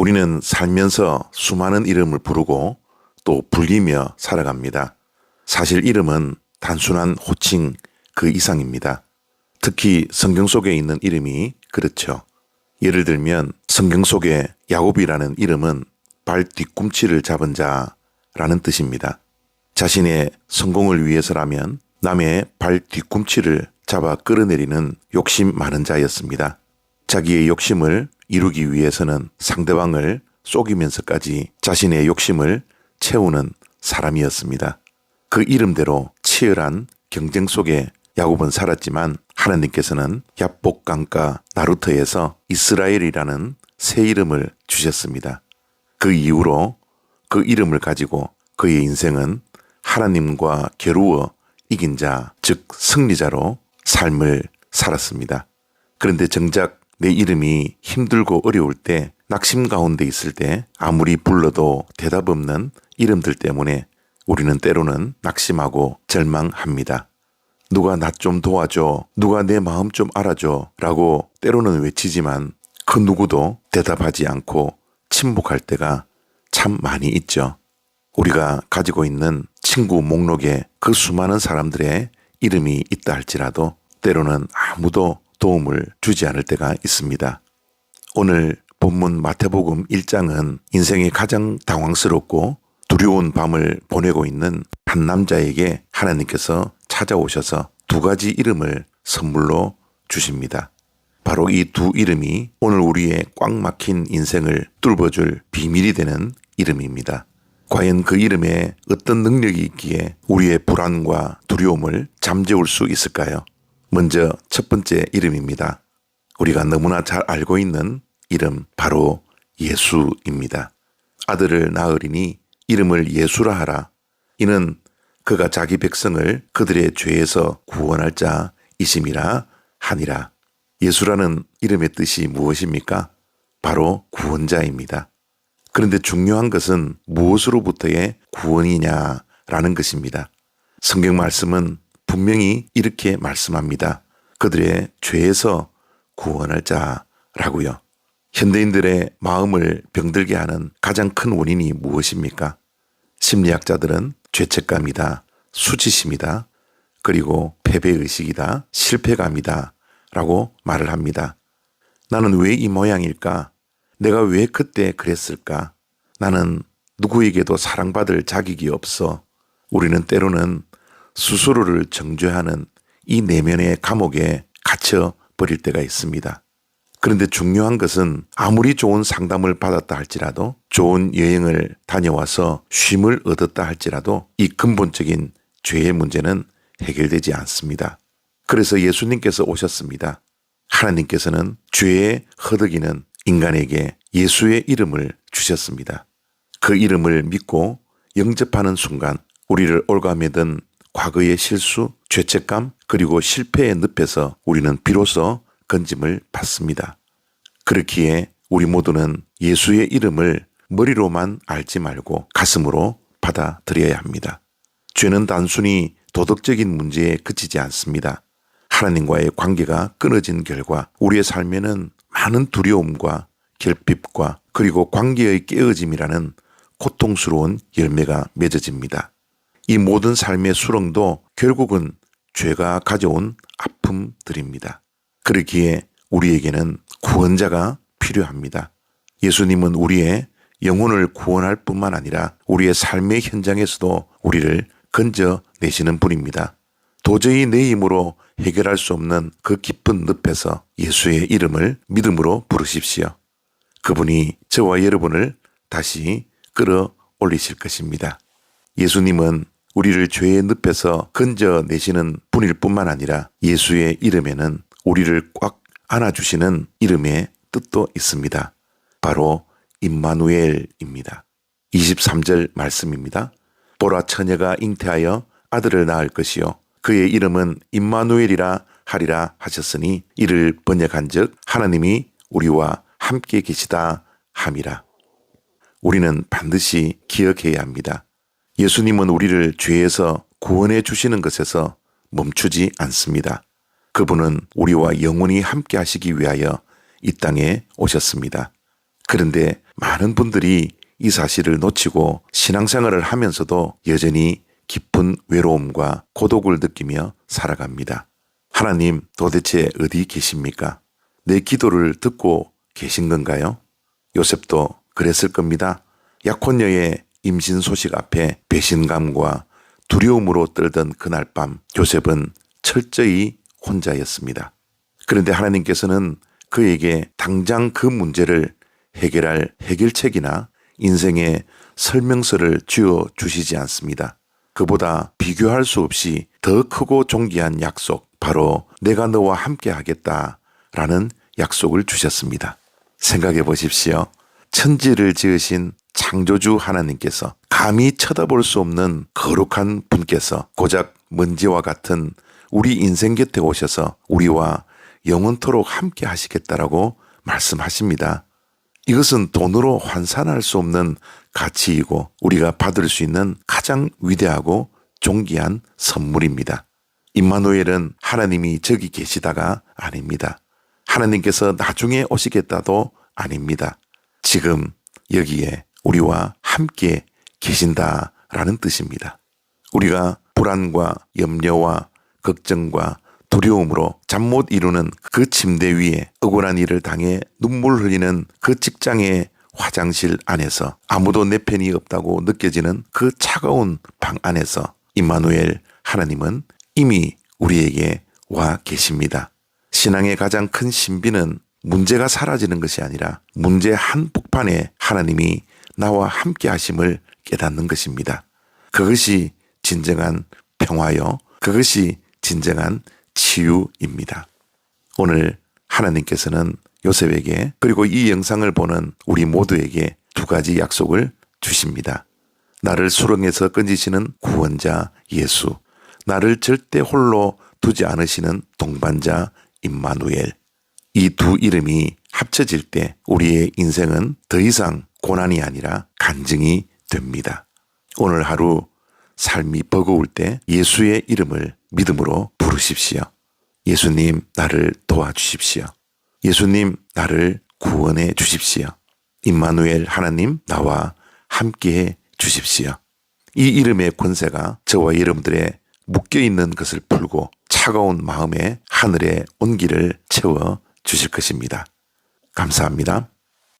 우리는 살면서 수많은 이름을 부르고 또 불리며 살아갑니다. 사실 이름은 단순한 호칭 그 이상입니다. 특히 성경 속에 있는 이름이 그렇죠. 예를 들면 성경 속에 야곱이라는 이름은 발 뒤꿈치를 잡은 자라는 뜻입니다. 자신의 성공을 위해서라면 남의 발 뒤꿈치를 잡아 끌어내리는 욕심 많은 자였습니다. 자기의 욕심을 이루기 위해서는 상대방을 속이면서까지 자신의 욕심을 채우는 사람이었습니다. 그 이름대로 치열한 경쟁 속에 야곱은 살았지만 하나님께서는 야복 강가 나루터에서 이스라엘이라는 새 이름을 주셨습니다. 그 이후로 그 이름을 가지고 그의 인생은 하나님과 겨루어 이긴 자, 즉 승리자로 삶을 살았습니다. 그런데 정작 내 이름이 힘들고 어려울 때, 낙심 가운데 있을 때 아무리 불러도 대답 없는 이름들 때문에 우리는 때로는 낙심하고 절망합니다. 누가 나 좀 도와줘, 누가 내 마음 좀 알아줘 라고 때로는 외치지만 그 누구도 대답하지 않고 침묵할 때가 참 많이 있죠. 우리가 가지고 있는 친구 목록에 그 수많은 사람들의 이름이 있다 할지라도 때로는 아무도 도움을 주지 않을 때가 있습니다. 오늘 본문 마태복음 1장은 인생의 가장 당황스럽고 두려운 밤을 보내고 있는 한 남자에게 하나님께서 찾아오셔서 두 가지 이름을 선물로 주십니다. 바로 이 두 이름이 오늘 우리의 꽉 막힌 인생을 뚫어줄 비밀이 되는 이름입니다. 과연 그 이름에 어떤 능력이 있기에 우리의 불안과 두려움을 잠재울 수 있을까요? 먼저 첫 번째 이름입니다. 우리가 너무나 잘 알고 있는 이름, 바로 예수입니다. 아들을 낳으리니 이름을 예수라 하라. 이는 그가 자기 백성을 그들의 죄에서 구원할 자이심이라 하니라. 예수라는 이름의 뜻이 무엇입니까? 바로 구원자입니다. 그런데 중요한 것은 무엇으로부터의 구원이냐라는 것입니다. 성경 말씀은 분명히 이렇게 말씀합니다. 그들의 죄에서 구원할 자라고요. 현대인들의 마음을 병들게 하는 가장 큰 원인이 무엇입니까? 심리학자들은 죄책감이다, 수치심이다, 그리고 패배의식이다, 실패감이다 라고 말을 합니다. 나는 왜 이 모양일까? 내가 왜 그때 그랬을까? 나는 누구에게도 사랑받을 자격이 없어. 우리는 때로는 스스로를 정죄하는 이 내면의 감옥에 갇혀 버릴 때가 있습니다. 그런데 중요한 것은 아무리 좋은 상담을 받았다 할지라도, 좋은 여행을 다녀와서 쉼을 얻었다 할지라도 이 근본적인 죄의 문제는 해결되지 않습니다. 그래서 예수님께서 오셨습니다. 하나님께서는 죄에 허덕이는 인간에게 예수의 이름을 주셨습니다. 그 이름을 믿고 영접하는 순간 우리를 올가매던 과거의 실수, 죄책감, 그리고 실패의 늪에서 우리는 비로소 건짐을 받습니다. 그렇기에 우리 모두는 예수의 이름을 머리로만 알지 말고 가슴으로 받아들여야 합니다. 죄는 단순히 도덕적인 문제에 그치지 않습니다. 하나님과의 관계가 끊어진 결과 우리의 삶에는 많은 두려움과 결핍과 그리고 관계의 깨어짐이라는 고통스러운 열매가 맺어집니다. 이 모든 삶의 수렁도 결국은 죄가 가져온 아픔들입니다. 그렇기에 우리에게는 구원자가 필요합니다. 예수님은 우리의 영혼을 구원할 뿐만 아니라 우리의 삶의 현장에서도 우리를 건져내시는 분입니다. 도저히 내 힘으로 해결할 수 없는 그 깊은 늪에서 예수의 이름을 믿음으로 부르십시오. 그분이 저와 여러분을 다시 끌어올리실 것입니다. 예수님은 우리를 죄의 늪에서 건져내시는 분일 뿐만 아니라 예수의 이름에는 우리를 꽉 안아주시는 이름의 뜻도 있습니다. 바로 임마누엘입니다. 23절 말씀입니다. 보라, 처녀가 잉태하여 아들을 낳을 것이요 그의 이름은 임마누엘이라 하리라 하셨으니 이를 번역한즉 하나님이 우리와 함께 계시다 함이라. 우리는 반드시 기억해야 합니다. 예수님은 우리를 죄에서 구원해 주시는 것에서 멈추지 않습니다. 그분은 우리와 영원히 함께 하시기 위하여 이 땅에 오셨습니다. 그런데 많은 분들이 이 사실을 놓치고 신앙생활을 하면서도 여전히 깊은 외로움과 고독을 느끼며 살아갑니다. 하나님 도대체 어디 계십니까? 내 기도를 듣고 계신 건가요? 요셉도 그랬을 겁니다. 약혼녀의 임신 소식 앞에 배신감과 두려움으로 떨던 그날 밤 요셉은 철저히 혼자였습니다. 그런데 하나님께서는 그에게 당장 그 문제를 해결할 해결책이나 인생의 설명서를 쥐어 주시지 않습니다. 그보다 비교할 수 없이 더 크고 존귀한 약속, 바로 내가 너와 함께 하겠다라는 약속을 주셨습니다. 생각해 보십시오. 천지를 지으신 창조주 하나님께서, 감히 쳐다볼 수 없는 거룩한 분께서 고작 먼지와 같은 우리 인생 곁에 오셔서 우리와 영원토록 함께 하시겠다라고 말씀하십니다. 이것은 돈으로 환산할 수 없는 가치이고 우리가 받을 수 있는 가장 위대하고 존귀한 선물입니다. 임마누엘은 하나님이 저기 계시다가 아닙니다. 하나님께서 나중에 오시겠다도 아닙니다. 지금 여기에 우리와 함께 계신다라는 뜻입니다. 우리가 불안과 염려와 걱정과 두려움으로 잠 못 이루는 그 침대 위에, 억울한 일을 당해 눈물 흘리는 그 직장의 화장실 안에서, 아무도 내 편이 없다고 느껴지는 그 차가운 방 안에서 임마누엘 하나님은 이미 우리에게 와 계십니다. 신앙의 가장 큰 신비는 문제가 사라지는 것이 아니라 문제 한복판에 하나님이 나와 함께 하심을 깨닫는 것입니다. 그것이 진정한 평화요, 그것이 진정한 치유입니다. 오늘 하나님께서는 요셉에게, 그리고 이 영상을 보는 우리 모두에게 두 가지 약속을 주십니다. 나를 수렁에서 건지시는 구원자 예수, 나를 절대 홀로 두지 않으시는 동반자 임마누엘. 이 두 이름이 합쳐질 때 우리의 인생은 더 이상 고난이 아니라 간증이 됩니다. 오늘 하루 삶이 버거울 때 예수의 이름을 믿음으로 부르십시오. 예수님, 나를 도와주십시오. 예수님, 나를 구원해 주십시오. 임마누엘 하나님, 나와 함께해 주십시오. 이 이름의 권세가 저와 여러분들의 묶여있는 것을 풀고 차가운 마음에 하늘의 온기를 채워 주실 것입니다. 감사합니다.